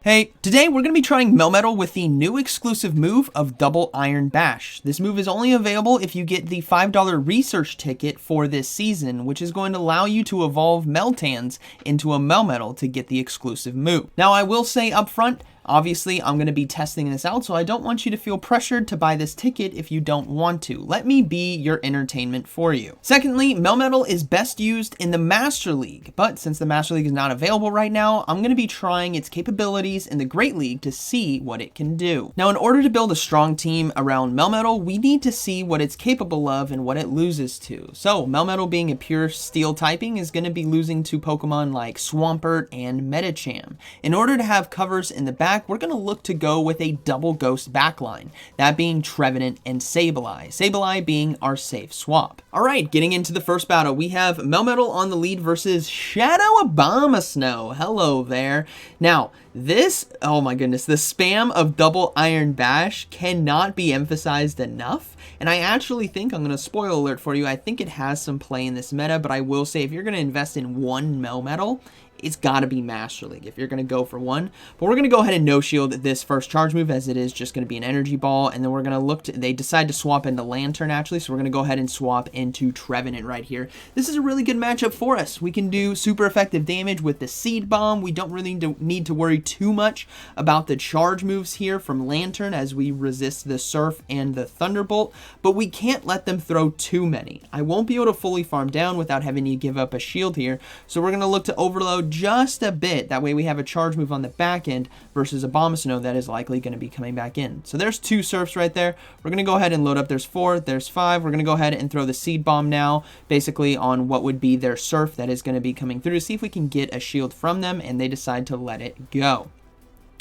Hey, today we're going to be trying Melmetal with the new exclusive move of Double Iron Bash. This move is only available if you get the $5 research ticket for this season, which is going to allow you to evolve Meltans into a Melmetal to get the exclusive move. Now I will say up front, obviously, I'm going to be testing this out, so I don't want you to feel pressured to buy this ticket if you don't want to. Let me be your entertainment for you. Secondly, Melmetal is best used in the Master League, but since the Master League is not available right now, I'm going to be trying its capabilities in the Great League to see what it can do. Now, in order to build a strong team around Melmetal, we need to see what it's capable of and what it loses to. So, Melmetal being a pure steel typing is going to be losing to Pokemon like Swampert and Medicham. In order to have covers in the back, we're going to look to go with a double ghost backline, that being Trevenant and Sableye. Sableye being our safe swap. Alright, getting into the first battle, we have Melmetal on the lead versus Shadow Abomasnow. Hello there. Now, this, oh my goodness, the spam of Double Iron Bash cannot be emphasized enough. And I actually think, I'm going to spoil alert for you, I think it has some play in this meta, but I will say if you're going to invest in one Melmetal, it's got to be Master League if you're going to go for one. But we're going to go ahead and no-shield this first charge move as it is just going to be an energy ball. And then we're going to look to, they decide to swap into Lantern actually. So we're going to go ahead and swap into Trevenant right here. This is a really good matchup for us. We can do super effective damage with the Seed Bomb. We don't really need to worry too much about the charge moves here from Lantern as we resist the Surf and the Thunderbolt. But we can't let them throw too many. I won't be able to fully farm down without having to give up a shield here. So we're going to look to overload just a bit. That way we have a charge move on the back end versus Abomasnow that is likely going to be coming back in. So there's two Surfs right there. We're going to go ahead and load up. There's 4, there's 5. We're going to go ahead and throw the Seed Bomb now, basically on what would be their Surf that is going to be coming through to see if we can get a shield from them, and they decide to let it go.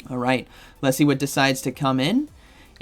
All right, let's see what decides to come in.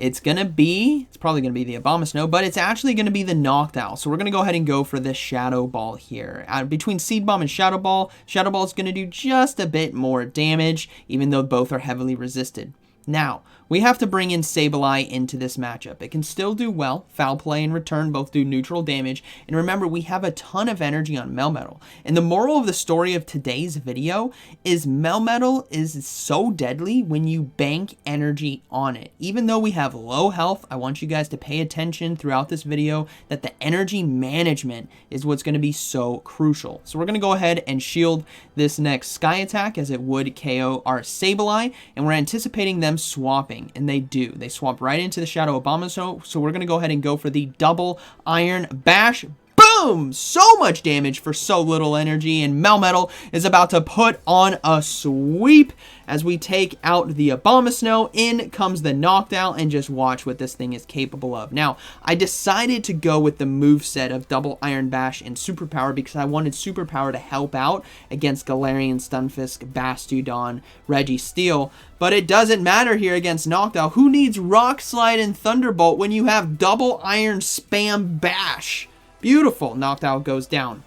It's probably going to be the Abomasnow, but it's actually going to be the Noctowl. So we're going to go ahead and go for this Shadow Ball here. Between Seed Bomb and Shadow Ball is going to do just a bit more damage, even though both are heavily resisted. Now, we have to bring in Sableye into this matchup. It can still do well. Foul Play and Return both do neutral damage. And remember, we have a ton of energy on Melmetal. And the moral of the story of today's video is Melmetal is so deadly when you bank energy on it. Even though we have low health, I want you guys to pay attention throughout this video that the energy management is what's going to be so crucial. So we're going to go ahead and shield this next Sky Attack as it would KO our Sableye. And we're anticipating them swapping, and they do. They swap right into the Shadow Abomasnow, so we're going to go ahead and go for the Double Iron Bash. Boom! So much damage for so little energy, and Melmetal is about to put on a sweep as we take out the Abomasnow. In comes the Noctowl, and just watch what this thing is capable of. Now, I decided to go with the moveset of Double Iron Bash and Superpower because I wanted Superpower to help out against Galarian, Stunfisk, Bastiodon, Registeel, but it doesn't matter here against Noctowl. Who needs Rock Slide and Thunderbolt when you have Double Iron Spam Bash? Beautiful. Noctowl goes down.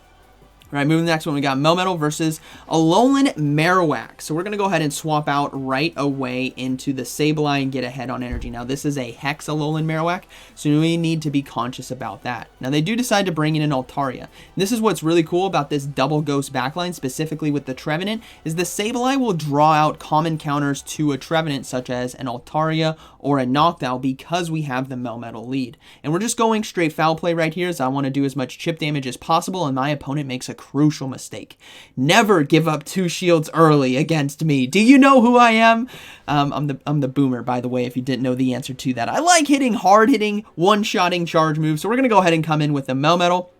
All right, moving to the next one, we got Melmetal versus Alolan Marowak. So we're going to go ahead and swap out right away into the Sableye and get ahead on energy. Now, this is a Hex Alolan Marowak, so we need to be conscious about that. Now, they do decide to bring in an Altaria. This is what's really cool about this double ghost backline, specifically with the Trevenant, is the Sableye will draw out common counters to a Trevenant, such as an Altaria or a Noctowl, because we have the Melmetal lead. And we're just going straight Foul Play right here, as I want to do as much chip damage as possible, and my opponent makes a crucial mistake. Never give up 2 shields early against me. Do you know who I am? I'm the boomer, by the way, if you didn't know the answer to that. I like hitting hard-hitting, one-shotting charge moves, so we're going to go ahead and come in with the Melmetal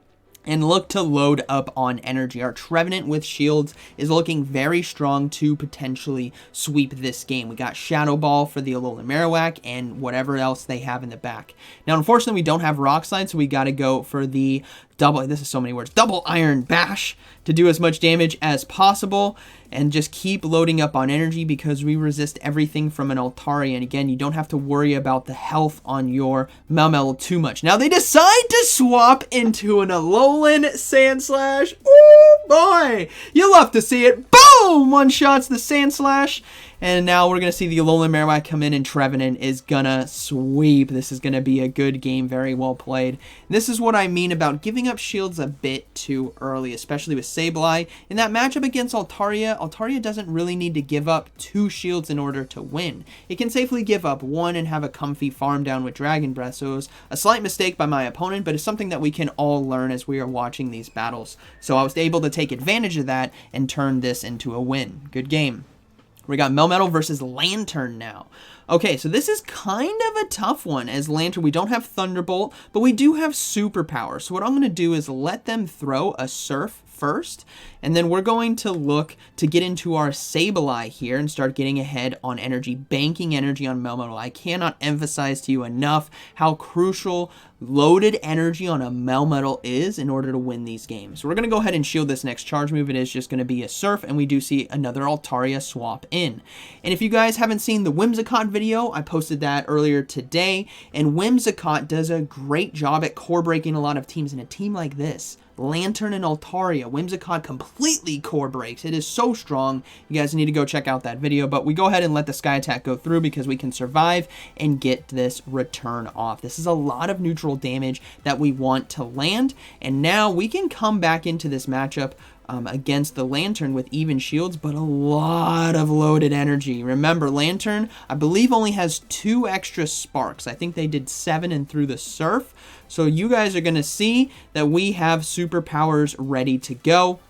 and look to load up on energy. Our Trevenant with shields is looking very strong to potentially sweep this game. We got Shadow Ball for the Alolan Marowak and whatever else they have in the back. Now, unfortunately, we don't have Rock Slide, so we got to go for the Double Iron Bash to do as much damage as possible and just keep loading up on energy because we resist everything from an Altaria. And again, you don't have to worry about the health on your Melmetal too much. Now, they decide to swap into an Alolan Sandslash. Oh boy, you love to see it. Boom! One shots the Sandslash. And now we're going to see the Alolan Marowak come in, and Trevenant is going to sweep. This is going to be a good game, very well played. This is what I mean about giving up shields a bit too early, especially with Sableye. In that matchup against Altaria, Altaria doesn't really need to give up 2 shields in order to win. It can safely give up 1 and have a comfy farm down with Dragon Breath, so it was a slight mistake by my opponent, but it's something that we can all learn as we are watching these battles. So I was able to take advantage of that and turn this into a win. Good game. We got Melmetal versus Lantern now. Okay, so this is kind of a tough one, as Lantern, we don't have Thunderbolt, but we do have Superpower. So what I'm going to do is let them throw a Surf first, and then we're going to look to get into our Sableye here and start getting ahead on energy, banking energy on Melmetal. I cannot emphasize to you enough how crucial loaded energy on a Melmetal is in order to win these games. So we're going to go ahead and shield this next charge move. It is just going to be a Surf, and we do see another Altaria swap in. And if you guys haven't seen the Whimsicott video, I posted that earlier today, and Whimsicott does a great job at core breaking a lot of teams. In a team like this, Lantern and Altaria, Whimsicott completely core breaks. It is so strong. You guys need to go check out that video, but we go ahead and let the Sky Attack go through because we can survive and get this return off. This is a lot of neutral damage that we want to land, and now we can come back into this matchup against the Lantern with even shields, but a lot of loaded energy. Remember, Lantern, I believe, only has 2 extra sparks. I think they did 7 and threw the Surf. So you guys are going to see that we have superpowers ready to go.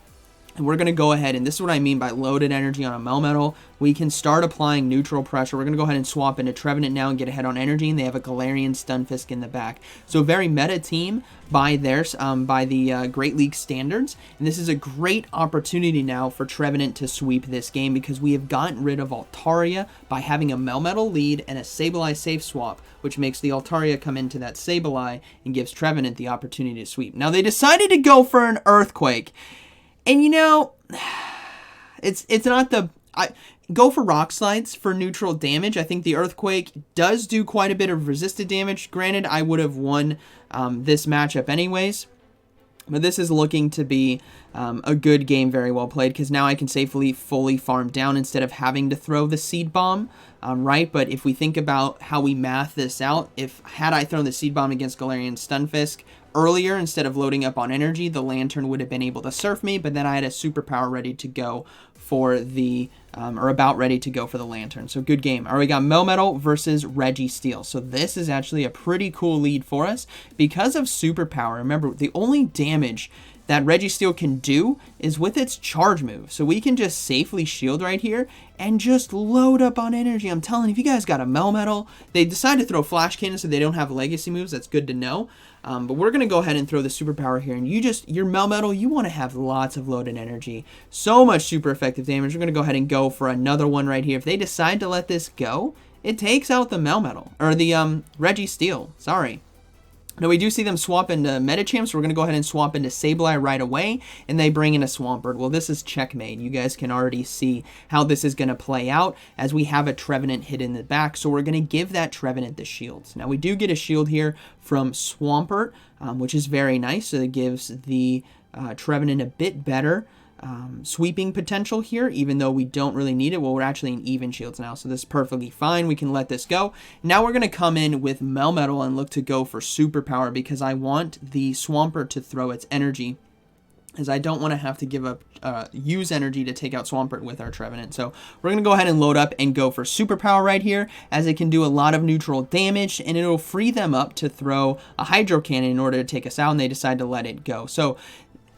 And we're going to go ahead, and this is what I mean by loaded energy on a Melmetal. We can start applying neutral pressure. We're going to go ahead and swap into Trevenant now and get ahead on energy, and they have a Galarian Stunfisk in the back. So very meta team by the Great League standards, and this is a great opportunity now for Trevenant to sweep this game because we have gotten rid of Altaria by having a Melmetal lead and a Sableye safe swap, which makes the Altaria come into that Sableye and gives Trevenant the opportunity to sweep. Now they decided to go for an Earthquake. And you know, it's not the... go for Rock Slides for neutral damage. I think the Earthquake does do quite a bit of resisted damage. Granted, I would have won this matchup anyways. But this is looking to be a good game, very well played, because now I can safely fully farm down instead of having to throw the Seed Bomb, right? But if we think about how we math this out, had I thrown the Seed Bomb against Galarian Stunfisk earlier instead of loading up on energy, the Lantern would have been able to Surf me, but then I had a Superpower ready to go for the, or about ready to go for the Lantern. So good game. All right, we got Melmetal versus Registeel. So this is actually a pretty cool lead for us because of Superpower. Remember, the only damage that Registeel can do is with its charge move. So we can just safely shield right here and just load up on energy. I'm telling you, if you guys got a Melmetal, they decide to throw Flash Cannon so they don't have legacy moves. That's good to know. But we're going to go ahead and throw the Superpower here. And your Melmetal, you want to have lots of loaded energy. So much super effective damage. We're going to go ahead and go for another one right here. If they decide to let this go, it takes out the Melmetal. Or the Registeel. Sorry. Now, we do see them swap into Medicham, so we're going to go ahead and swap into Sableye right away, and they bring in a Swampert. Well, this is checkmate. You guys can already see how this is going to play out as we have a Trevenant hit in the back, so we're going to give that Trevenant the shields. Now, we do get a shield here from Swampert, which is very nice, so it gives the Trevenant a bit better sweeping potential here, even though we don't really need it. Well, we're actually in even shields now, so this is perfectly fine. We can let this go. Now we're going to come in with Melmetal and look to go for Superpower because I want the Swampert to throw its energy, as I don't want to have to give up, use energy to take out Swampert with our Trevenant. So we're going to go ahead and load up and go for Superpower right here, as it can do a lot of neutral damage, and it'll free them up to throw a Hydro Cannon in order to take us out, and they decide to let it go. So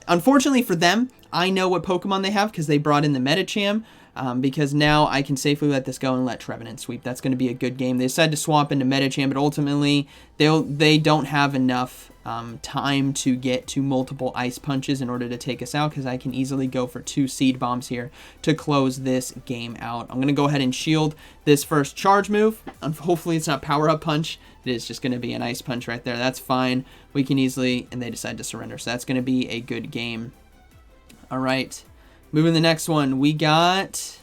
unfortunately for them, I know what Pokemon they have because they brought in the Medicham, because now I can safely let this go and let Trevenant sweep. That's going to be a good game. They decided to swap into Medicham, but ultimately they don't have enough time to get to multiple Ice Punches in order to take us out, because I can easily go for 2 Seed Bombs here to close this game out. I'm going to go ahead and shield this first charge move. Hopefully it's not Power Up Punch. It is just going to be an Ice Punch right there. That's fine. We can easily, and they decide to surrender. So that's going to be a good game. All right. Moving to the next one. We got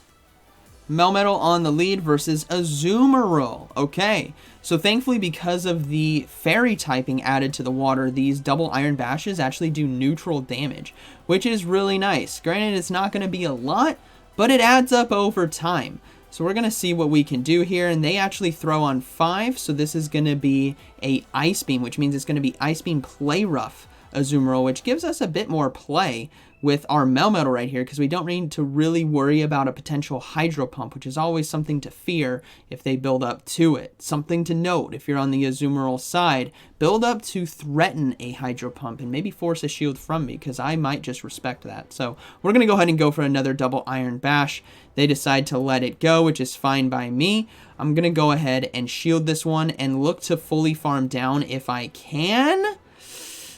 Melmetal on the lead versus Azumarill. Okay. So thankfully, because of the Fairy typing added to the water, these double Iron Bashes actually do neutral damage, which is really nice. Granted, it's not going to be a lot, but it adds up over time. So we're going to see what we can do here, and they actually throw on 5, so this is going to be a Ice Beam, which means it's going to be Ice Beam Play Rough Azumarill, which gives us a bit more play with our Melmetal right here, because we don't need to really worry about a potential Hydro Pump, which is always something to fear if they build up to it. Something to note, if you're on the Azumarill side, build up to threaten a Hydro Pump and maybe force a shield from me, because I might just respect that. So we're going to go ahead and go for another double Iron Bash. They decide to let it go, which is fine by me. I'm going to go ahead and shield this one and look to fully farm down if I can.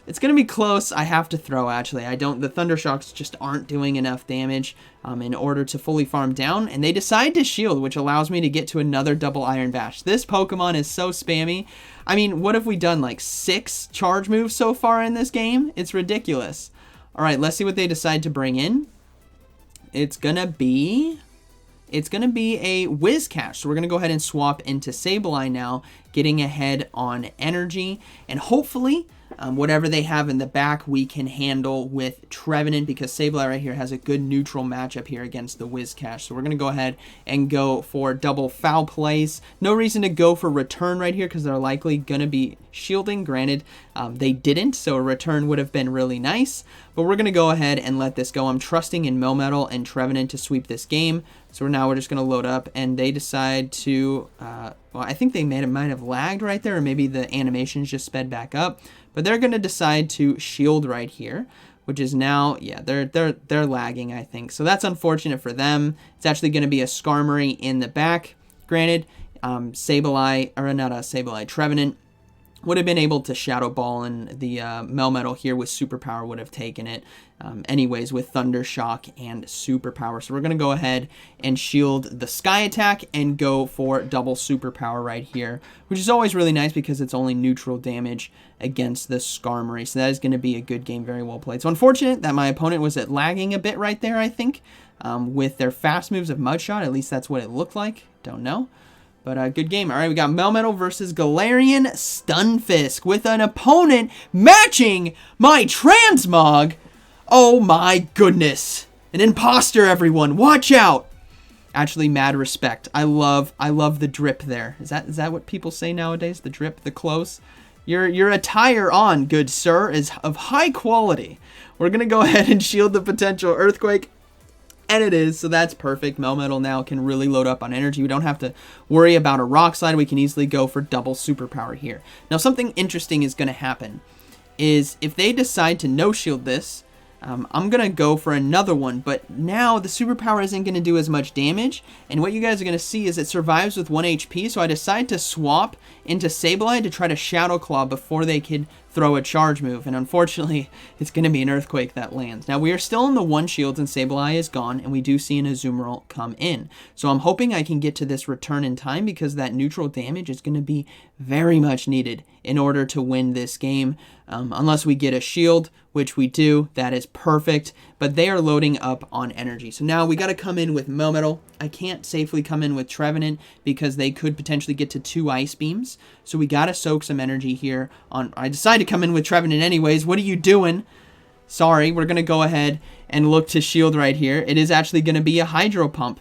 It's going to be close. I have to throw, actually. The Thunder Shocks just aren't doing enough damage in order to fully farm down. And they decide to shield, which allows me to get to another double Iron Bash. This Pokemon is so spammy. I mean, what have we done? Like 6 charge moves so far in this game? It's ridiculous. All right, let's see what they decide to bring in. It's going to be a Whiscash. So we're going to go ahead and swap into Sableye now, getting ahead on energy. And hopefully, whatever they have in the back, we can handle with Trevenant, because Sableye right here has a good neutral matchup here against the Whiscash. So we're going to go ahead and go for double Foul Plays. No reason to go for Return right here, because they're likely going to be shielding. Granted, they didn't, so a Return would have been really nice. But we're going to go ahead and let this go. I'm trusting in Melmetal and Trevenant to sweep this game. So now we're just going to load up, and they decide to, well, I think they might have lagged right there, or maybe the animations just sped back up. But they're going to decide to shield right here, which is now, yeah, they're lagging, I think. So that's unfortunate for them. It's actually going to be a Skarmory in the back. Granted, Sableye, or not a Sableye, Trevenant would have been able to Shadow Ball, and the Melmetal here with Superpower would have taken it anyways with Thunder Shock and Superpower. So we're going to go ahead and shield the Sky Attack and go for double Superpower right here, which is always really nice because it's only neutral damage against the Skarmory. So that is going to be a good game, very well played. So unfortunate that my opponent was lagging a bit right there, I think, with their fast moves of Mud Shot. At least that's what it looked like. Don't know. But good game. All right, we got Melmetal versus Galarian Stunfisk with an opponent matching my Transmog. Oh my goodness. An imposter, everyone. Watch out. Actually, mad respect. I love the drip there. Is that what people say nowadays? The drip, the close? Your attire on, good sir, is of high quality. We're going to go ahead and shield the potential Earthquake. And it is, so that's perfect. Melmetal now can really load up on energy. We don't have to worry about a Rock Slide. We can easily go for double Superpower here. Now, something interesting is going to happen is if they decide to no-shield this, I'm going to go for another one, but now the Superpower isn't going to do as much damage, and what you guys are going to see is it survives with 1 HP, so I decide to swap into Sableye to try to Shadow Claw before they could throw a charge move, and unfortunately, it's going to be an Earthquake that lands. Now, we are still in the 1 shields, and Sableye is gone, and we do see an Azumarill come in. So I'm hoping I can get to this return in time, because that neutral damage is going to be very much needed in order to win this game. Unless we get a shield, which we do, that is perfect, but they are loading up on energy. So now we got to come in with Melmetal. I can't safely come in with Trevenant because they could potentially get to 2 Ice Beams, so we got to soak some energy here. I decided to come in with Trevenant anyways. What are you doing? Sorry, we're going to go ahead and look to shield right here. It is actually going to be a Hydro Pump.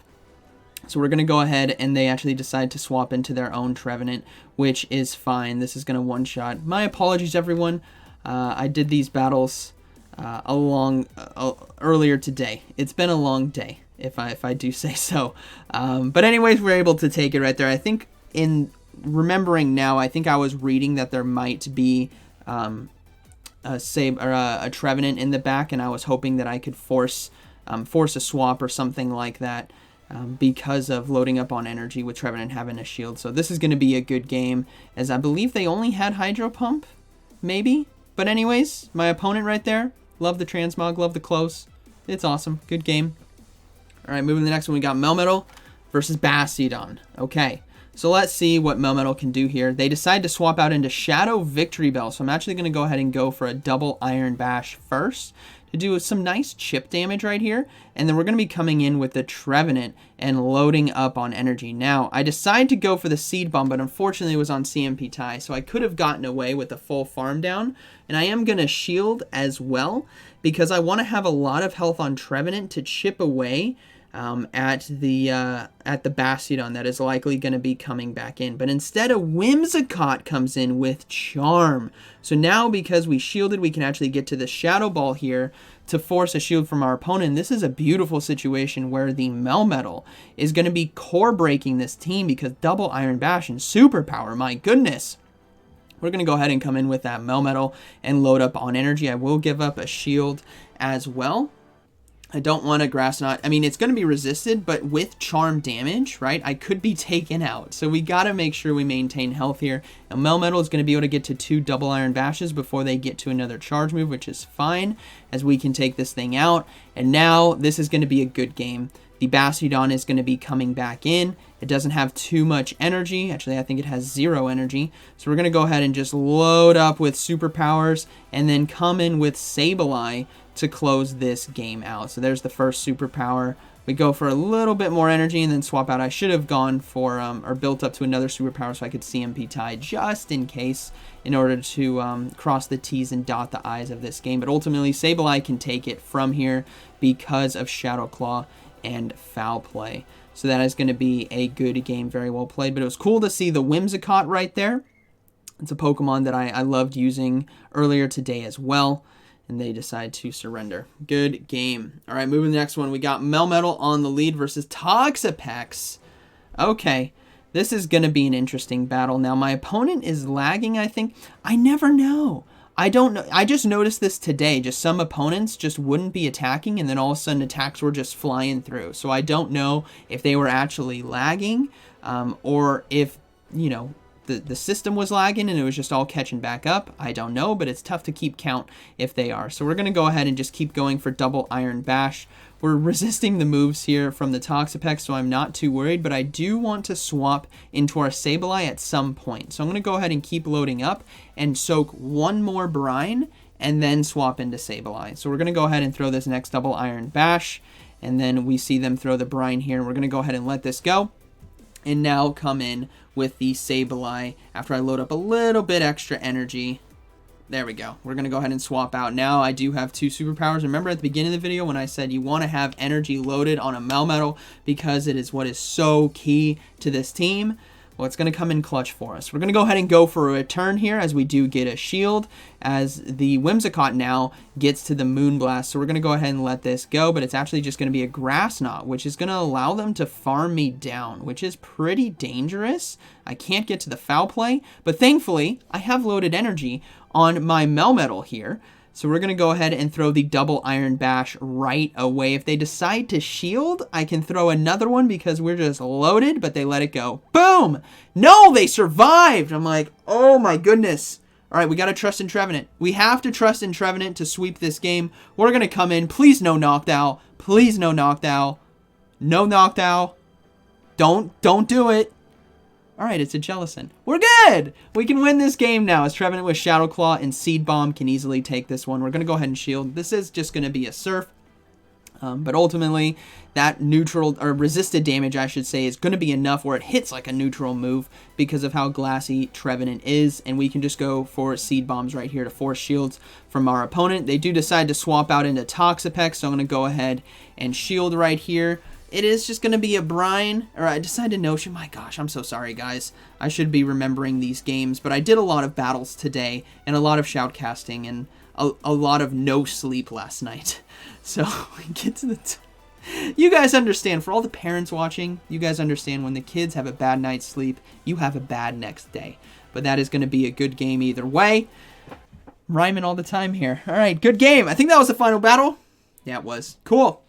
So we're going to go ahead, and they actually decide to swap into their own Trevenant, which is fine. This is going to one-shot. My apologies, everyone. I did these battles earlier today. It's been a long day, if I do say so. But anyways, we're able to take it right there. I think in remembering now, I think I was reading that there might be a Trevenant in the back, and I was hoping that I could force a swap or something like that. Because of loading up on energy with Trevenant having a shield. So this is going to be a good game, as I believe they only had Hydro Pump, maybe? But anyways, my opponent right there, love the Transmog, love the close. It's awesome. Good game. All right, moving to the next one, we got Melmetal versus Bastiodon. Okay, so let's see what Melmetal can do here. They decide to swap out into Shadow Victory Bell, so I'm actually going to go ahead and go for a double Iron Bash first to do some nice chip damage right here, and then we're going to be coming in with the Trevenant and loading up on energy. Now, I decided to go for the Seed Bomb, but unfortunately it was on CMP tie, so I could have gotten away with a full farm down, and I am going to shield as well, because I want to have a lot of health on Trevenant to chip away at the Bastiodon that is likely going to be coming back in. But instead, a Whimsicott comes in with Charm. So now, because we shielded, we can actually get to the Shadow Ball here to force a shield from our opponent. This is a beautiful situation where the Melmetal is going to be core breaking this team, because double Iron Bash and Superpower, my goodness. We're going to go ahead and come in with that Melmetal and load up on energy. I will give up a shield as well. I don't want a Grass Knot. I mean, it's going to be resisted, but with charm damage, right, I could be taken out. So we got to make sure we maintain health here. And Melmetal is going to be able to get to 2 double Iron Bashes before they get to another charge move, which is fine, as we can take this thing out. And now this is going to be a good game. The Bastiodon is going to be coming back in. It doesn't have too much energy. Actually, I think it has 0 energy. So we're going to go ahead and just load up with superpowers and then come in with Sableye to close this game out. So there's the first superpower. We go for a little bit more energy and then swap out. I should have gone for, or built up to another superpower so I could CMP tie just in case, in order to cross the T's and dot the I's of this game. But ultimately, Sableye can take it from here because of Shadow Claw and Foul Play. So that is going to be a good game, very well played. But it was cool to see the Whimsicott right there. It's a Pokemon that I loved using earlier today as well. And they decide to surrender. Good game. All right, moving to the next one. We got Melmetal on the lead versus Toxapex. Okay, this is going to be an interesting battle. Now, my opponent is lagging, I think. I never know. I don't know. I just noticed this today. Just some opponents just wouldn't be attacking, and then all of a sudden attacks were just flying through. So I don't know if they were actually lagging, or if, you know, the system was lagging and it was just all catching back up. I don't know, but it's tough to keep count if they are. So we're going to go ahead and just keep going for double Iron Bash. We're resisting the moves here from the Toxapex, so I'm not too worried, but I do want to swap into our Sableye at some point. So I'm going to go ahead and keep loading up and soak one more brine and then swap into Sableye. So we're going to go ahead and throw this next double Iron Bash, and then we see them throw the brine here. We're going to go ahead and let this go. And now come in with the Sableye after I load up a little bit extra energy. There we go. We're going to go ahead and swap out. Now I do have 2 superpowers. Remember at the beginning of the video when I said you want to have energy loaded on a Melmetal because it is what is so key to this team? Well, it's going to come in clutch for us. We're going to go ahead and go for a return here as we do get a shield, as the Whimsicott now gets to the Moonblast. So we're going to go ahead and let this go, but it's actually just going to be a Grass Knot, which is going to allow them to farm me down, which is pretty dangerous. I can't get to the Foul Play, but thankfully I have loaded energy on my Melmetal here. So we're going to go ahead and throw the double Iron Bash right away. If they decide to shield, I can throw another one because we're just loaded, but they let it go. Boom! No, they survived! I'm like, oh my goodness. All right, we got to trust in Trevenant. We have to trust in Trevenant to sweep this game. We're going to come in. Please no Noctowl. Please no Noctowl. No Noctowl. Don't do it. All right, it's a Jellicent. We're good! We can win this game now, as Trevenant with Shadow Claw and Seed Bomb can easily take this one. We're going to go ahead and shield. This is just going to be a Surf. But ultimately, that neutral, or resisted damage, I should say, is going to be enough where it hits like a neutral move because of how glassy Trevenant is. And we can just go for Seed Bombs right here to force shields from our opponent. They do decide to swap out into Toxapex, so I'm going to go ahead and shield right here. It is just going to be a brine, or I decided Notion. My gosh, I'm so sorry, guys. I should be remembering these games, but I did a lot of battles today, and a lot of shoutcasting, and a lot of no sleep last night. So, we get to the... You guys understand, for all the parents watching, you guys understand when the kids have a bad night's sleep, you have a bad next day. But that is going to be a good game either way. Rhyming all the time here. All right, good game. I think that was the final battle. Yeah, it was. Cool.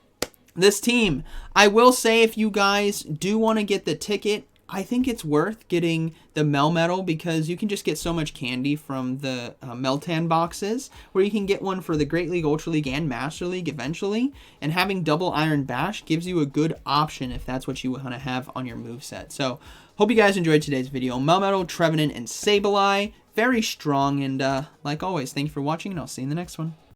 This team, I will say, if you guys do want to get the ticket, I think it's worth getting the Melmetal because you can just get so much candy from the Meltan boxes, where you can get one for the Great League, Ultra League, and Master League eventually. And having double Iron Bash gives you a good option if that's what you want to have on your moveset. So, hope you guys enjoyed today's video. Melmetal, Trevenant, and Sableye, very strong. And like always, thank you for watching, and I'll see you in the next one.